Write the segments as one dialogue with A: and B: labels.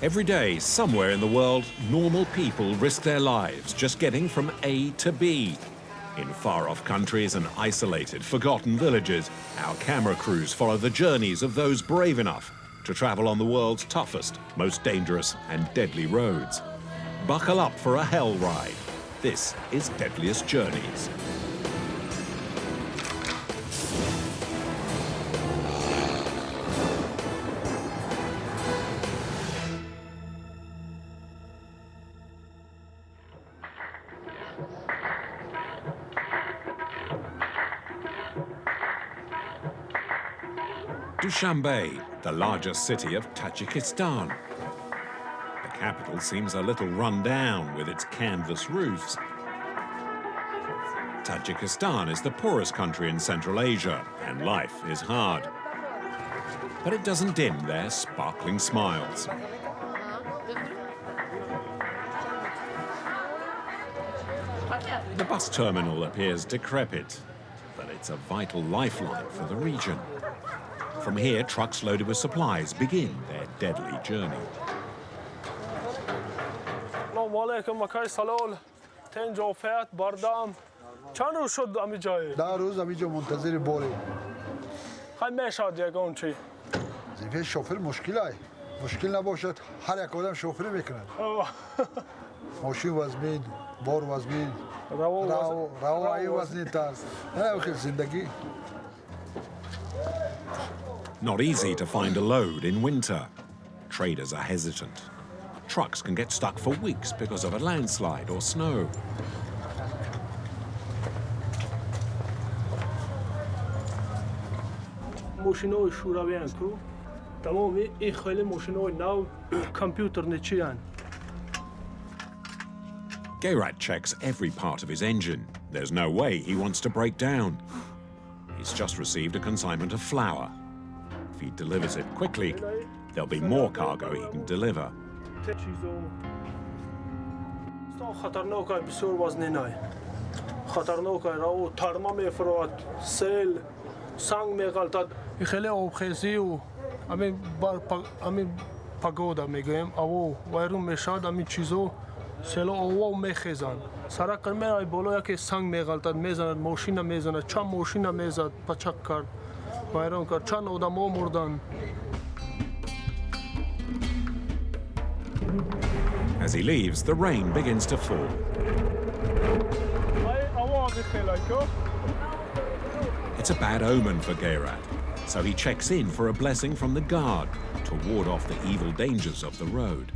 A: Every day, somewhere in the world, normal people risk their lives just getting from A to B. In far-off countries and isolated, forgotten villages, our camera crews follow the journeys of those brave enough to travel on the world's toughest, most dangerous and deadly roads. Buckle up for a hell ride. This is Deadliest Journeys. Dushanbe, the largest city of Tajikistan. The capital seems a little run down with its canvas roofs. Tajikistan is the poorest country in Central Asia, and life is hard. But it doesn't dim their sparkling smiles. The bus terminal appears decrepit, but it's a vital lifeline for the region. From here, trucks loaded with supplies begin their deadly journey. Not easy to find a load in winter. Traders are hesitant. Trucks can get stuck for weeks because of a landslide or snow. Ghairat checks every part of his engine. There's no way he wants to break down. He's just received a consignment of flour. If he delivers it quickly, there'll be more cargo he can deliver. As he leaves, the rain begins to fall. It's a bad omen for Ghairat, so he checks in for a blessing from the guard to ward off the evil dangers of the road.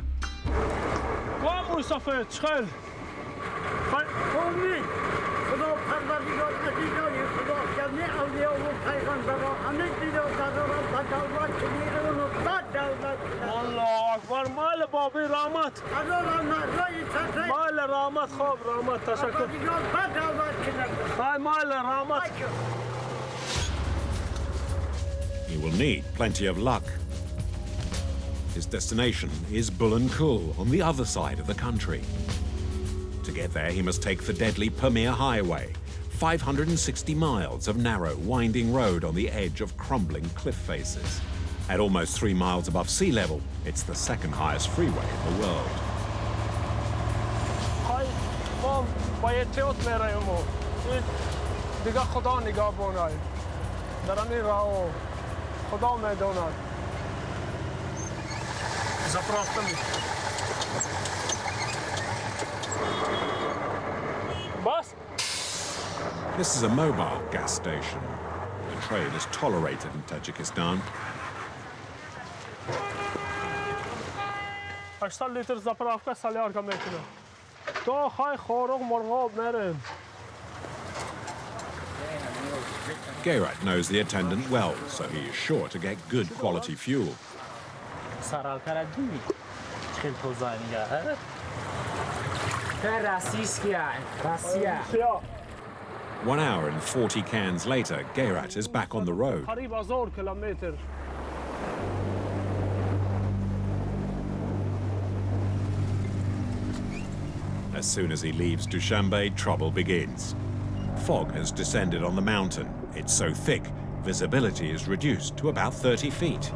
A: He will need plenty of luck. His destination is Bulan Kul, on the other side of the country. To get there, he must take the deadly Pamir Highway, 560 miles of narrow, winding road on the edge of crumbling cliff faces. At almost 3 miles above sea level, it's the second highest freeway in the world. This is a mobile gas station. The trade is tolerated in Tajikistan.
B: 800 لیتر заправка солярка мекина. То хай хорог моргоб мерем.
A: Ghairat knows the attendant well, so he is sure to get good quality fuel. 1 hour and 40 cans later, Ghairat is back on the road. As soon as he leaves Dushanbe, trouble begins. Fog has descended on the mountain. It's so thick, visibility is reduced to about 30 feet.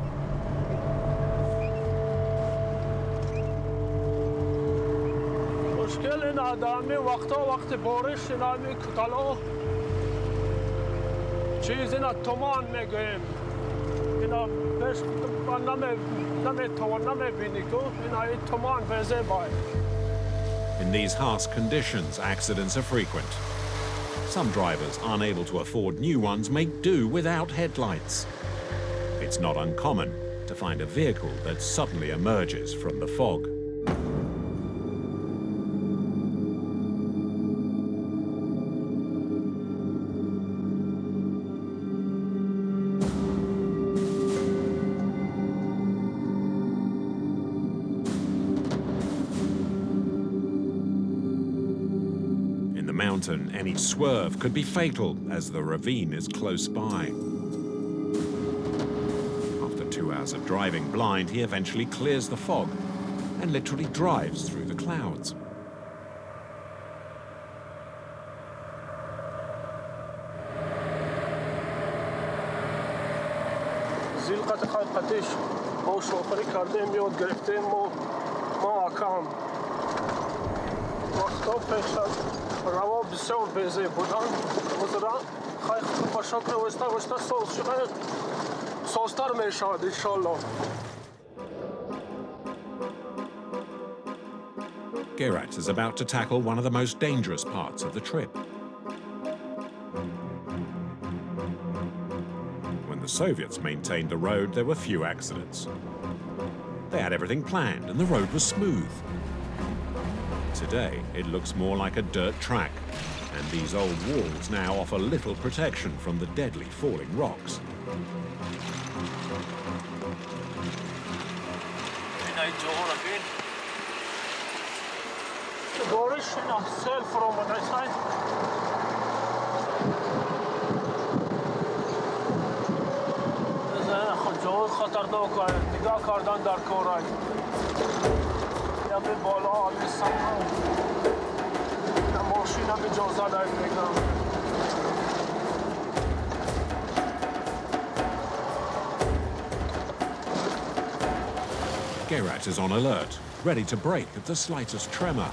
B: اینا دائمی وقت بارش اینا می کتلا چیز اینا تومان میگیم اینا بهش من نمیبینی تو اینا تومان وزه باید.
A: In these harsh conditions, accidents are frequent. Some drivers, unable to afford new ones, make do without headlights. It's not uncommon to find a vehicle that suddenly emerges from the fog. Any swerve could be fatal as the ravine is close by. After 2 hours of driving blind, he eventually clears the fog and literally drives through the clouds.
B: زیلقت خلقتش با شوفری کردیم یاد گرفتیم ما اکام وقتا پیش روا بسیار بیزه بودن مزرا خیلی با شکر وستا سوستر میشد انشالله.
A: Ghairat is about to tackle one of the most dangerous parts of the trip. When the Soviets maintained the road, there were few accidents. They had everything planned and the road was smooth. Today, it looks more like a dirt track, and these old walls now offer little protection from the deadly falling rocks. Ghairat is on alert, ready to brake at the slightest tremor.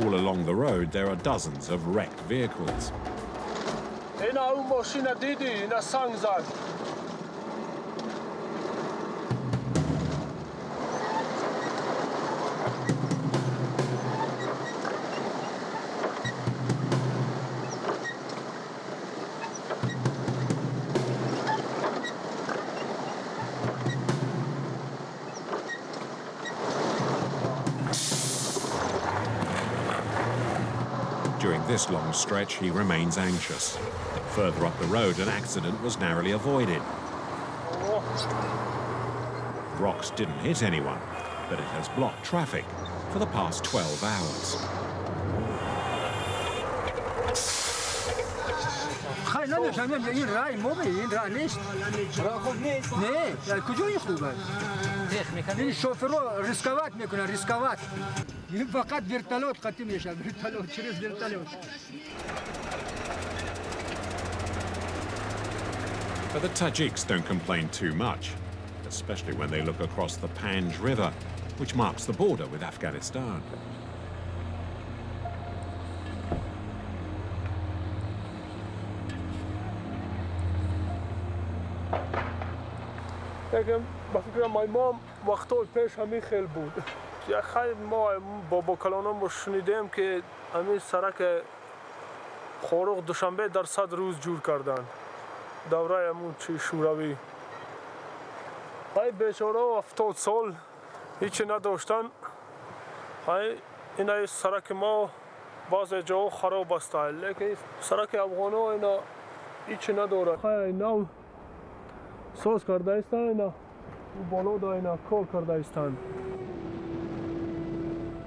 A: All along the road, there are dozens of wrecked vehicles. During this long stretch, he remains anxious. Further up the road, an accident was narrowly avoided. Rocks didn't hit anyone, but it has blocked traffic for the past 12 hours. But the Tajiks don't complain too much, especially when they look across the Panj River, which marks the border with Afghanistan.
B: بفکر ما وقتای پیش همین خیلی بود. خیلی ما با کلانم شنیدیم که همین سرک خورق دوشنبه در 100 روز جور کردن. دوره همون چی شوروی. های بیچاره 70 سال هیچی نداشتن. های این سرک ما باز جا خراب است. لیکن سرک افغانا اینا هیچی نداره. های اینا ساز کرده استن اینا. بالا دا اینا کار کرده استن.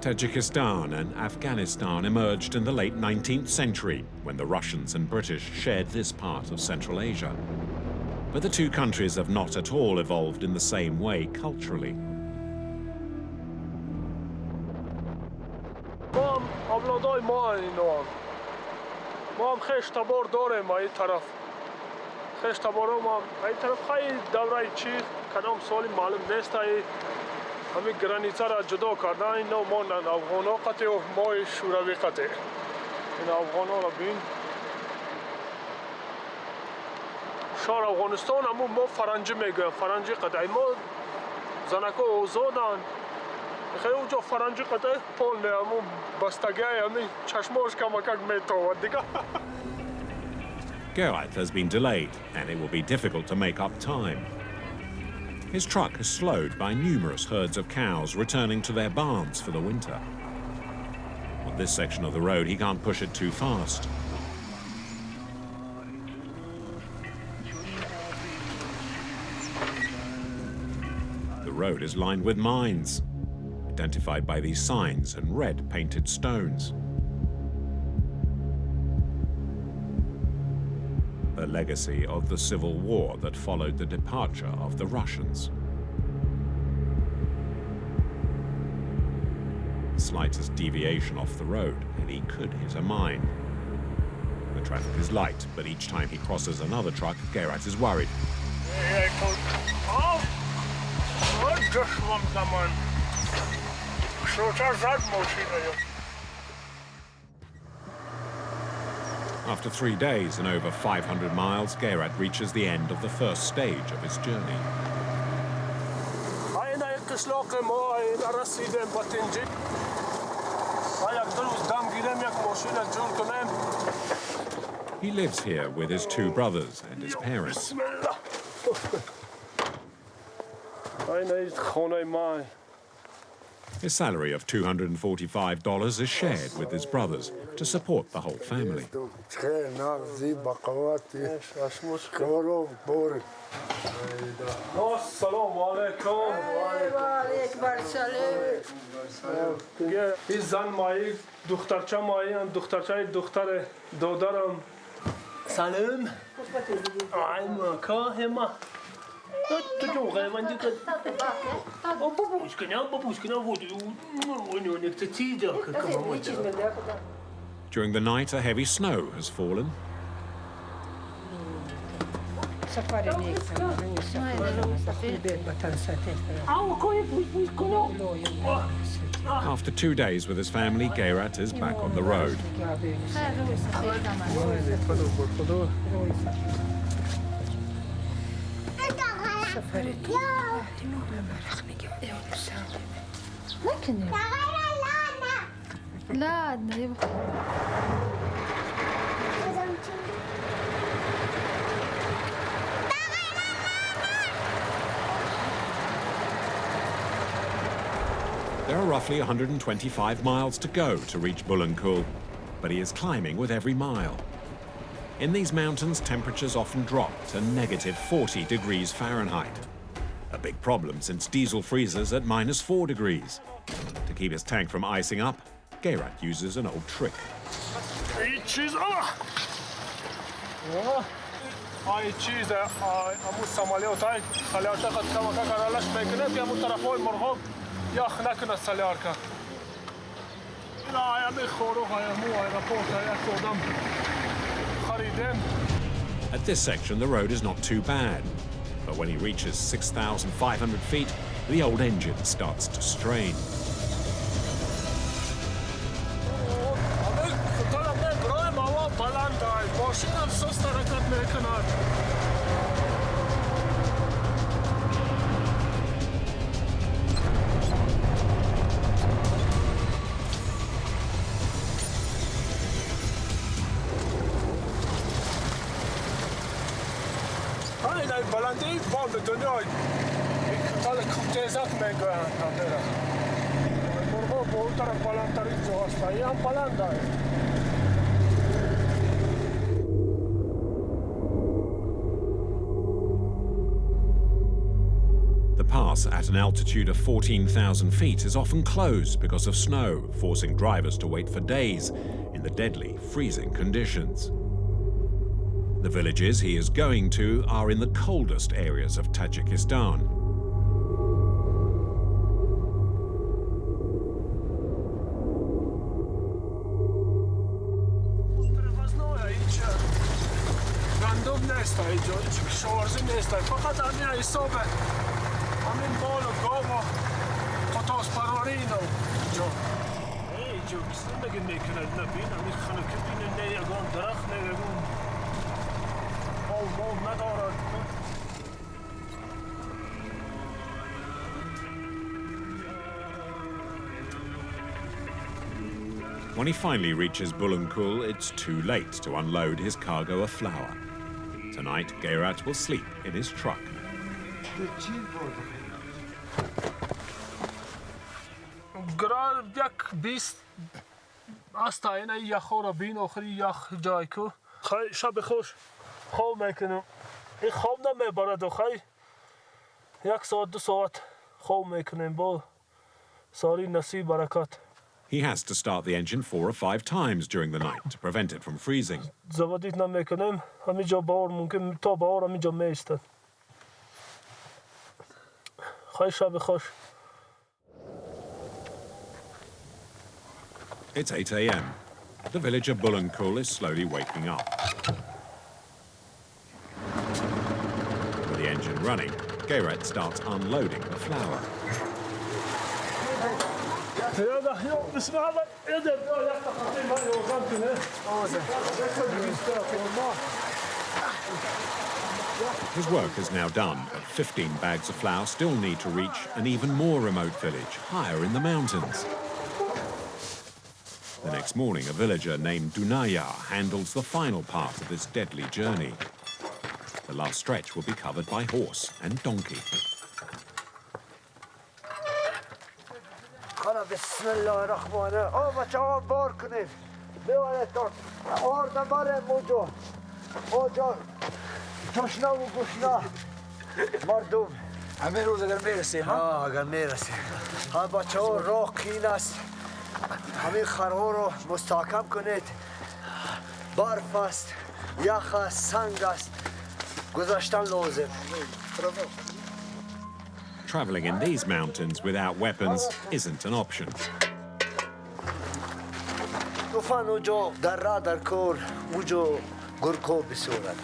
A: Tajikistan and Afghanistan emerged in the late 19th century when the Russians and British shared this part of Central Asia. But the two countries have not at all evolved in the same way culturally.
B: خشت بارم ای طرف خیلی دوره چی کدام سالی معلوم نیست ای همین گرانیچه را جدا کردن این نو ماندن افغانا قطع و ما شوروی قطع این افغانا را بین شهر افغانستان اما ما فرنجی میگویم فرنجی قطع ما زنکا اوزادن خیلی اونجا فرنجی قطع پول نه اما بستگی همین چشماش کمکک میتاود دیگه
A: Ghairat has been delayed, and it will be difficult to make up time. His truck is slowed by numerous herds of cows returning to their barns for the winter. On this section of the road, he can't push it too fast. The road is lined with mines, identified by these signs and red painted stones. A legacy of the civil war that followed the departure of the Russians. The slightest deviation off the road and he could hit a mine. The traffic is light, but each time he crosses another truck, Ghairat is worried. After 3 days and over 500 miles, Ghairat reaches the end of the first stage of his journey. He lives here with his 2 brothers and his parents. His salary of $245 is shared with his brothers to support the whole family. During the night, a heavy snow has fallen. After 2 days with his family, Ghairat is back on the road. There are roughly 125 miles to go to reach Bulan Kul, but he is climbing with every mile. In these mountains, temperatures often drop to negative 40 degrees Fahrenheit. A big problem since diesel freezes at minus 4 degrees. To keep his tank from icing up, Ghairat uses an old trick. At this section, the road is not too bad. But when he reaches 6,500 feet, the old engine starts to strain. The pass at an altitude of 14,000 feet is often closed because of snow, forcing drivers to wait for days in the deadly, freezing conditions. The villages he is going to are in the coldest areas of Tajikistan.
B: نیست اینجا شارژی نیست فقط همین حسابه همین بال و گاو و قطاس پروری اینا اینجا اینجا کسی نگه میکنه نبین همین خانه که بینه نه یگان درخت نه یگان مال ندارد
A: When he finally reaches Bulan Kul, it's too late to unload his cargo of flour. Tonight, Ghairat will sleep in his truck.
B: گرار یک 20 است اینه یخو را بین آخری یخ جای کو خیلی شب خوش خواب میکنم این خواب نمیبرد و خیلی 1 ساعت 2 ساعت خواب میکنیم با ساری نصیب برکت.
A: He has to start the engine 4 or 5 times during the night to prevent it from freezing.
B: زبادیت نمیکنیم همینجا بار ممکن تا بار همینجا میستد خیلی شب خوش.
A: It's 8 a.m. The village of Bulan Kul is slowly waking up. With the engine running, Ghairat starts unloading the flour. His work is now done, but 15 bags of flour still need to reach an even more remote village, higher in the mountains. The next morning, a villager named Dunaya handles the final part of this deadly journey. The last stretch will be covered by horse and donkey.
C: همه روز اگر میرسیم ها اگر میرسیم ها بچه ها راه کین است همین خرها رو مستحکم کنید برف است یخ است سنگ است گذاشتن لازم.
A: Traveling in these mountains without weapons isn't an option.
C: طوفان اونجا در راه در کور اونجا گرگ‌ها بسورد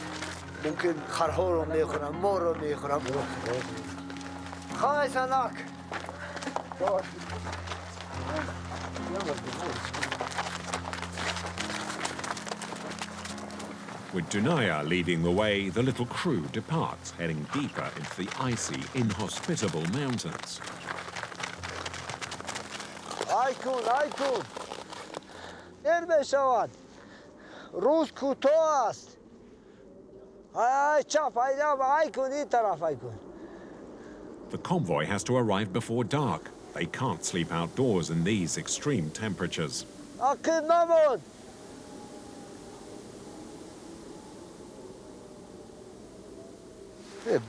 C: ممکن خرها رو میخورن ما رو میخورن خواهی سنک
A: With Dunaya leading the way, the little crew departs, heading deeper into the icy, inhospitable mountains.
C: آیکون این بشود روز کوتاه است چپ آیکون این طرف آیکون.
A: The convoy has to arrive before dark. They can't sleep outdoors in these extreme temperatures.
C: آکل نمون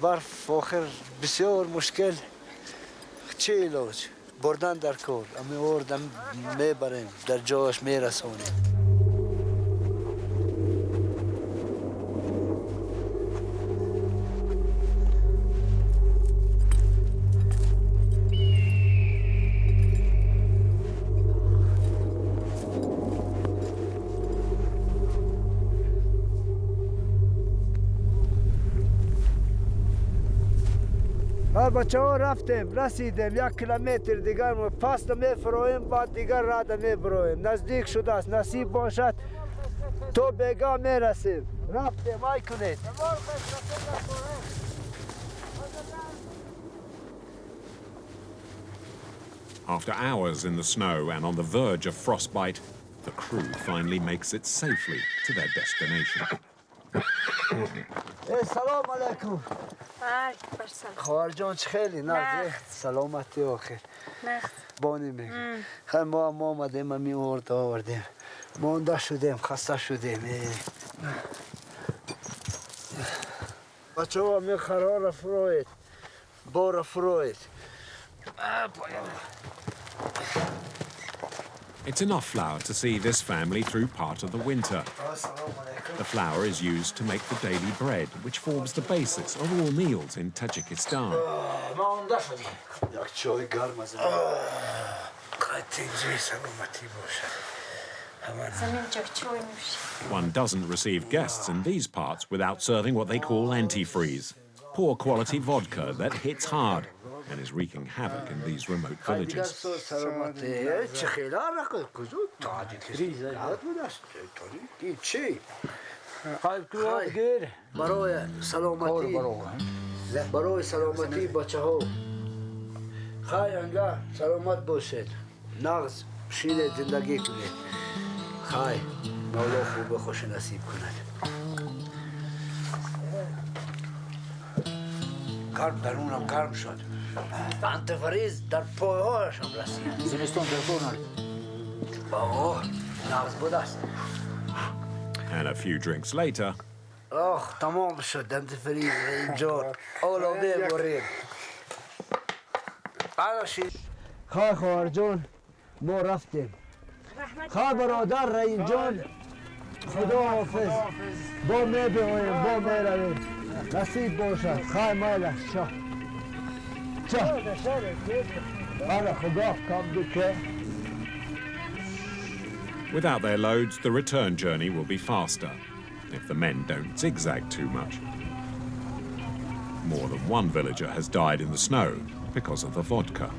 C: برف آخر بسیار مشکل چه علاج بردن در کار امی آردم میبریم در جاش میرسونیم. بچه ها رفتیم رسیدیم 1 کیلومتر دیگر پس میفرویم بعد دیگر راه میبرویم نزدیک شده است نصیب باشد تو بگاه میرسیم رفتیم ای کنید.
A: After hours in the snow and on the verge of frostbite, the crew finally makes it safely to their destination.
C: سلام علیکم. خواهر جان چه خیلی نازه سلامتی آخر بانی میگم خیلی ما آمدیم ما میورد آوردیم مانده شدیم خسته شدیم بچه ها می خرار فروید بار فروید.
A: It's enough flour to see this family through part of the winter. The flour is used to make the daily bread, which forms the basis of all meals in Tajikistan. One doesn't receive guests in these parts without serving what they call antifreeze, poor quality vodka that hits hard and is wreaking havoc in these remote villages.
C: گرم درونم گرم شد انتفریز در پاهایشم رسید
D: زمستان درخونن
C: آه نغز بود است
A: And a few drinks later,
C: آخ تمام شد انتفریز اینجا اولوده برید خواه خواهر جان ما رفتیم خواه برادر رئیس جان خدا حافظ با می بیاییم با می رویم نصیب باشد خواه ماله شا آره خدا کم بکه.
A: without their loads, the return journey will be faster if the men don't zigzag too much. More than one villager has died in the snow because of the vodka.